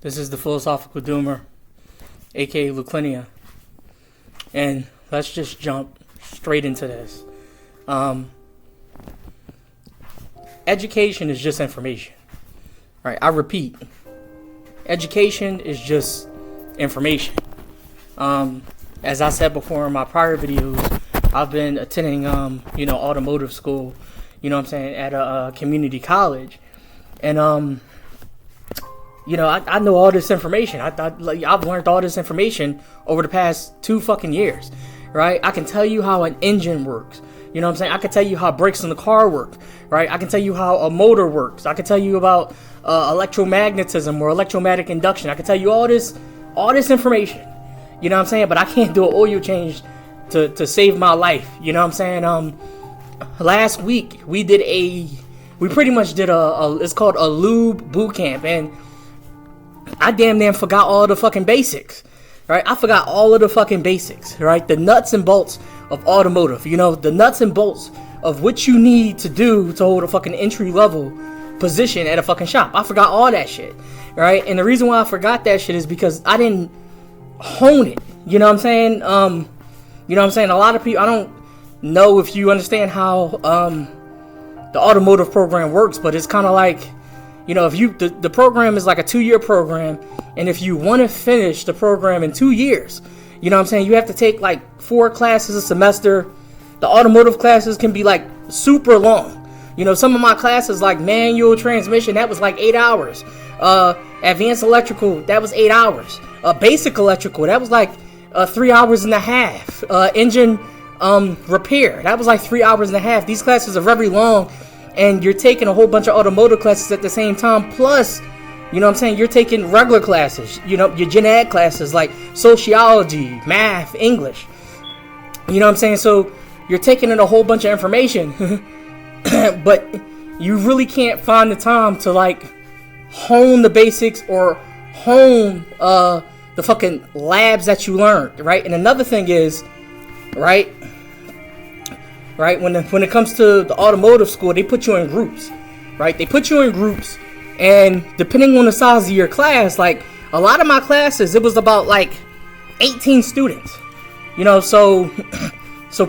This is the Philosophical Doomer, aka Luclinia. And let's just jump straight into this. Education is just information. Right? I repeat, education is just information. As I said before in my prior videos, I've been attending, automotive school, at a community college. And, I know all this information. I've learned all this information over the past 2 fucking years, right? I can tell you how an engine works. I can tell you how brakes in the car work, right? I can tell you how a motor works. I can tell you about electromagnetism or electromagnetic induction. I can tell you all this information, but I can't do an oil change to save my life. Last week we pretty much did it's called a lube boot camp, and I damn near forgot all the fucking basics, right? I forgot all of the fucking basics, right? The nuts and bolts of automotive, the nuts and bolts of what you need to do to hold a fucking entry level position at a fucking shop. I forgot all that shit, right? And the reason why I forgot that shit is because I didn't hone it. A lot of people, I don't know if you understand how the automotive program works, but it's kind of like, if the program is like a 2-year program, and if you want to finish the program in 2 years, you have to take like 4 classes a semester. The automotive classes can be like super long. Some of my classes, like manual transmission, that was like 8 hours. Advanced electrical, that was 8 hours. Basic electrical, that was like 3 hours and a half. Engine repair, that was like 3 hours and a half. These classes are very long, and you're taking a whole bunch of automotive classes at the same time. Plus, you're taking regular classes, your gen ed classes like sociology, math, English. So you're taking in a whole bunch of information, but you really can't find the time to like hone the basics or hone the fucking labs that you learned, right? And another thing is, right, when it comes to the automotive school, they put you in groups, right? They put you in groups, and depending on the size of your class, like a lot of my classes, it was about like 18 students, so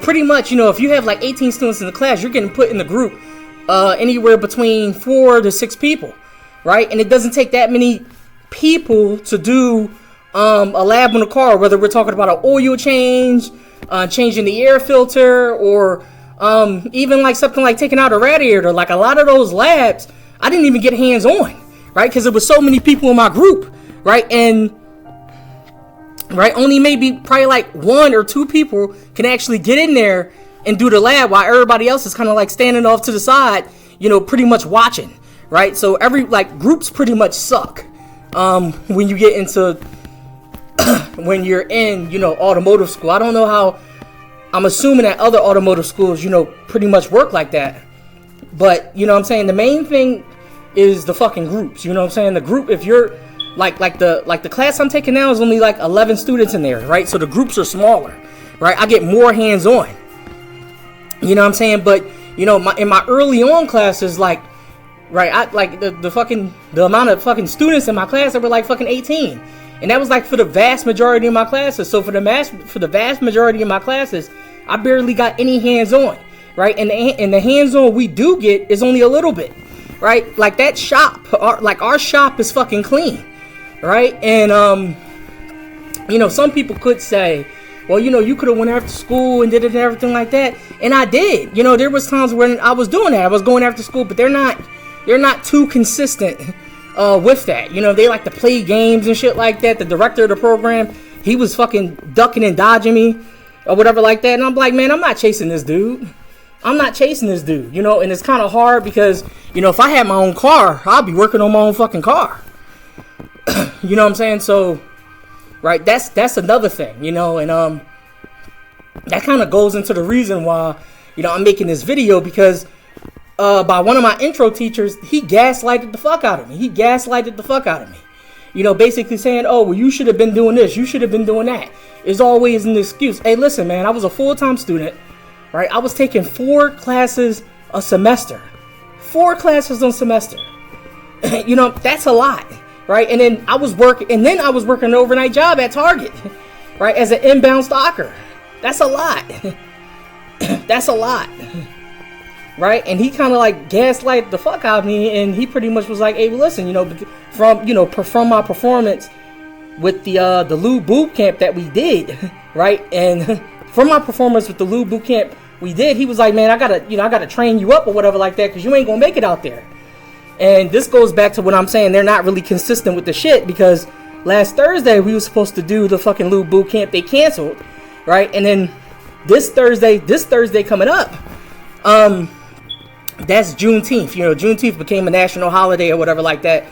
pretty much, if you have like 18 students in the class, you're getting put in the group anywhere between 4 to 6 people, right? And it doesn't take that many people to do a lab on a car, whether we're talking about an oil change, changing the air filter, or even like something like taking out a radiator. Like a lot of those labs, I didn't even get hands on, right? Because there was so many people in my group, right? And only maybe probably like 1 or 2 people can actually get in there and do the lab, while everybody else is kind of like standing off to the side, pretty much watching, right? So groups pretty much suck when you get into when you're in automotive school. I don't know how. I'm assuming that other automotive schools pretty much work like that, but the main thing is the fucking groups. The group, if you're like the class I'm taking now is only like 11 students in there, right? So the groups are smaller, right? I get more hands on, but in my early on classes, like, right, I like the amount of fucking students in my class that were like fucking 18, and that was like for the vast majority of my classes. So for the vast majority of my classes, I barely got any hands on, right? And the hands on we do get is only a little bit, right? Like that shop, our shop is fucking clean, right? And some people could say, well, you could have went after school and did it and everything like that, and I did. There was times when I was doing that. I was going after school, but they're not too consistent with that. They like to play games and shit like that. The director of the program, he was fucking ducking and dodging me or whatever like that, and I'm like, man, I'm not chasing this dude. And it's kind of hard because, if I had my own car, I'd be working on my own fucking car. So, right, that's another thing, and that kind of goes into the reason why, I'm making this video, because by one of my intro teachers, he gaslighted the fuck out of me. Basically saying, oh, well, you should have been doing this, you should have been doing that. It's always an excuse. Hey, listen, man, I was a full-time student, right? I was taking 4 classes a semester. 4 classes a semester. That's a lot. right? And then I was working an overnight job at Target, right, as an inbound stocker. That's a lot. That's a lot, right? And he kind of like gaslighted the fuck out of me, and he pretty much was like, "Hey, well, listen, from my performance with the lube boot camp that we did, right, and from my performance with the lube boot camp we did, he was like, man, I gotta train you up or whatever like that, because you ain't gonna make it out there." And this goes back to what I'm saying. They're not really consistent with the shit, because last Thursday we were supposed to do the fucking lube boot camp. They canceled, right? And then this Thursday coming up, that's Juneteenth. Juneteenth became a national holiday or whatever like that.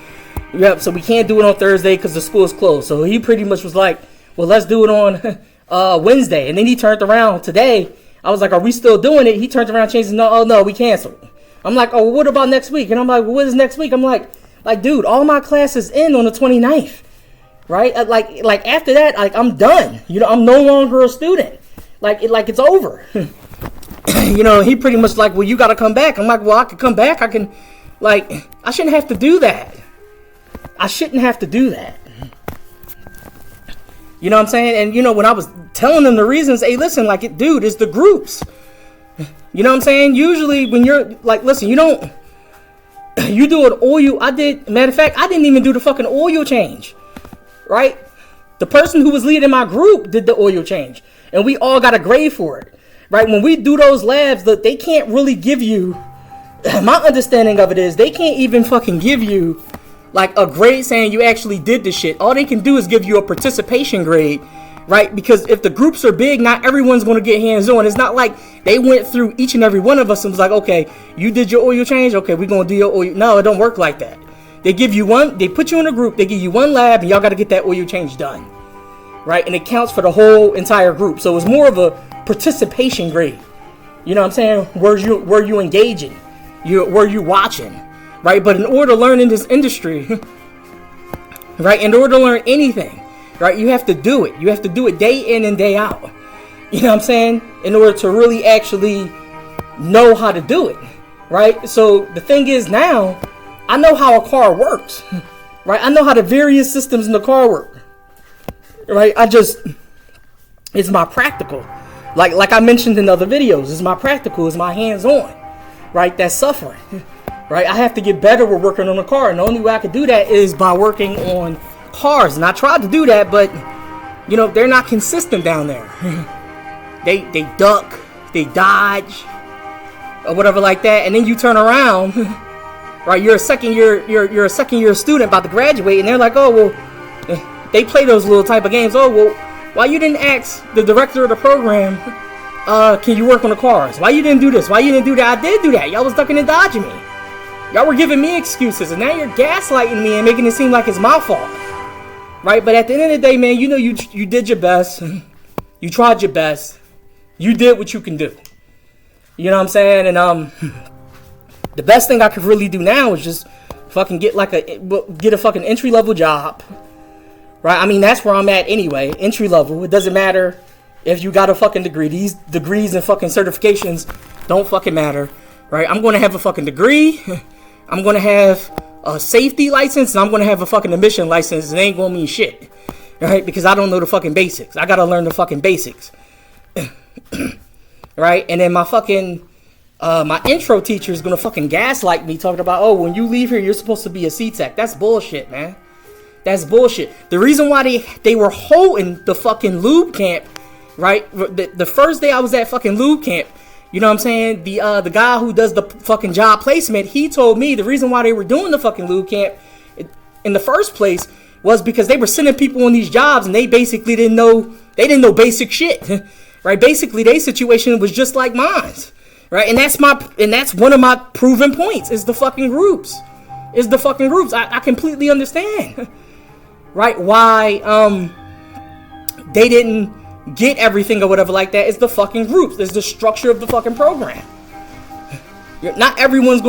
Yep. So we can't do it on Thursday because the school is closed. So he pretty much was like, well, let's do it on Wednesday. And then he turned around today. I was like, are we still doing it? He turned around, changed it. No, we canceled. I'm like, oh, well, what about next week? And I'm like, well, what is next week? I'm like, dude, all my classes end on the 29th, right? Like after that, like, I'm done. I'm no longer a student. Like it's over. He pretty much like, well, you got to come back. I'm like, well, I could come back. I can, I shouldn't have to do that. I shouldn't have to do that. You know what I'm saying? And, when I was telling them the reasons, hey, listen, dude, it's the groups. You know what I'm saying? Usually when you're like, listen, you do an oil. Matter of fact, I didn't even do the fucking oil change, right? The person who was leading my group did the oil change, and we all got a grade for it, right? When we do those labs, they can't really give you, my understanding of it is they can't even fucking give you like a grade saying you actually did the shit. All they can do is give you a participation grade, right? Because if the groups are big, not everyone's going to get hands-on. It's not like they went through each and every one of us and was like, okay, you did your oil change, okay, we're going to do your oil. No, it don't work like that. They put you in a group, they give you one lab, and y'all got to get that oil change done, right? And it counts for the whole entire group. So it's more of a participation grade. You know what I'm saying? Were you engaging? Were you watching? Right? But in order to learn in this industry, right, in order to learn anything, right, you have to do it. You have to do it day in and day out. You know what I'm saying? In order to really actually know how to do it, right? So the thing is, now I know how a car works, right? I know how the various systems in the car work, right? It's my practical. Like I mentioned in other videos, it's my practical, it's my hands-on, right? That's suffering. Right, I have to get better with working on the car, and the only way I could do that is by working on cars. And I tried to do that, but they're not consistent down there. They duck, they dodge, or whatever like that, and then you turn around, right? You're a second year student about to graduate, and they're like, oh well, they play those little type of games. Oh well, why you didn't ask the director of the program? Can you work on the cars? Why you didn't do this? Why you didn't do that? I did do that. Y'all was ducking and dodging me. Y'all were giving me excuses, and now you're gaslighting me and making it seem like it's my fault, right? But at the end of the day, man, you did your best. You tried your best. You did what you can do. You know what I'm saying? And the best thing I could really do now is just fucking get a fucking entry level job, right? I mean, that's where I'm at anyway. Entry level. It doesn't matter if you got a fucking degree. These degrees and fucking certifications don't fucking matter, right? I'm going to have a fucking degree. I'm going to have a safety license, and I'm going to have a fucking emission license, and it ain't going to mean shit, right? Because I don't know the fucking basics. I got to learn the fucking basics, right? And then my fucking, my intro teacher is going to fucking gaslight me, talking about, oh, when you leave here, you're supposed to be a C-Tech. That's bullshit, man. That's bullshit. The reason why they were holding the fucking lube camp, right? The first day I was at fucking lube camp, you know what I'm saying? The guy who does the fucking job placement, he told me the reason why they were doing the fucking lube camp in the first place was because they were sending people on these jobs, and they basically didn't know basic shit, right? Basically, their situation was just like mine, right? And that's one of my proven points is the fucking groups. I completely understand, right? Why they didn't get everything or whatever like that. Is the fucking groups. It's the structure of the fucking program. Not everyone's going